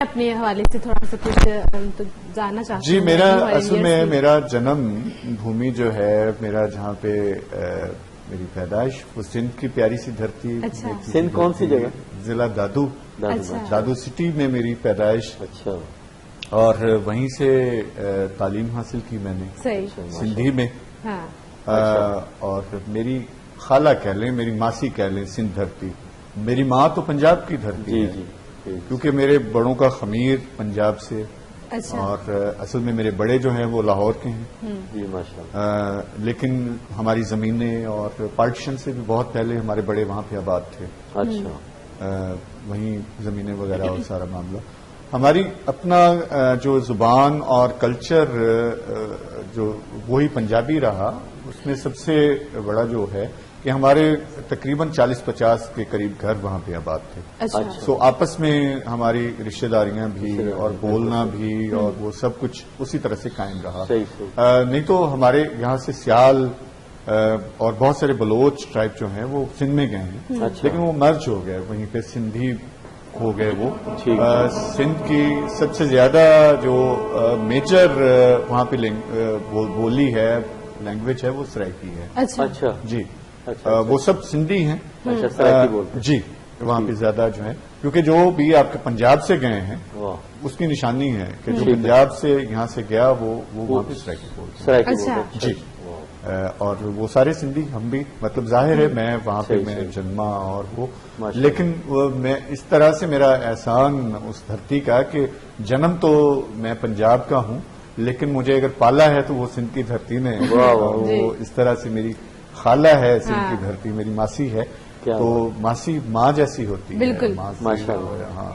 अपने हवाले से थोड़ा सा कुछ तो जानना चाहती जी। हूँ। मेरा असल में मेरा जन्म भूमि जो है मेरा जहाँ पे मेरी पैदाइश वो सिंध की प्यारी सी धरती। अच्छा। सिंध कौन सी जगह? जिला दादू। अच्छा। दादू सिटी में मेरी पैदाइश। अच्छा। और वहीं से तालीम हासिल की मैंने सही। सिंधी में। हाँ। और मेरी खाला कह लें, मेरी मासी कह लें, सिंध धरती। मेरी माँ तो पंजाब की धरती जी है। जी। क्योंकि मेरे बड़ों का खमीर पंजाब से। अच्छा। और असल में मेरे बड़े जो हैं वो लाहौर के हैं। जी माशाल्लाह। लेकिन हमारी जमीनें और पार्टीशन से भी बहुत पहले हमारे बड़े वहां पे आबाद थे। अच्छा। वहीं जमीनें वगैरह और सारा मामला। हमारी अपना जो जुबान और कल्चर जो वही पंजाबी रहा, उसमें सबसे बड़ा जो है कि हमारे तकरीबन 40-50 के करीब घर वहां पे आबाद थे। अच्छा। सो आपस में हमारी रिश्तेदारियां भी और बोलना भी और वो सब कुछ उसी तरह से कायम रहा। सही। नहीं तो हमारे यहाँ से सियाल और बहुत सारे बलोच ट्राइब जो हैं वो सिंध में गए हैं। अच्छा। लेकिन वो मर्ज हो गए, वहीं पे सिंधी हो गए वो। ठीक। सिंध की सबसे ज्यादा जो मेजर वहाँ पे बोली है, लैंग्वेज है, वो सराइकी है। अच्छा। अच्छा जी। अच्छा। वो सब सिंधी हैं। अच्छा, सराइकी बोलते हैं। जी। वहाँ पे ज्यादा जो है, क्योंकि जो भी आपके पंजाब से गए हैं वाह। उसकी निशानी है कि जो ठीक है। पंजाब से यहाँ से गया वो वहाँ पे सराइकी बोलते हैं। सराइकी अच्छा। बोलते हैं। जी। और वो सारे सिंधी, हम भी, मतलब जाहिर है मैं वहाँ पे सही, मैं सही। जन्मा और वो। माशाअल्लाह। लेकिन मैं इस तरह से मेरा एहसान उस धरती का कि जन्म तो मैं पंजाब का हूँ, लेकिन मुझे अगर पाला है तो वो सिंध की धरती ने। वाह, वाह। और जी। वो इस तरह से मेरी खाला है सिंध हाँ। की धरती, मेरी मासी है। क्या तो मासी माँ जैसी होती है। बिल्कुल। माँ से- माशाअल्लाह। हाँ।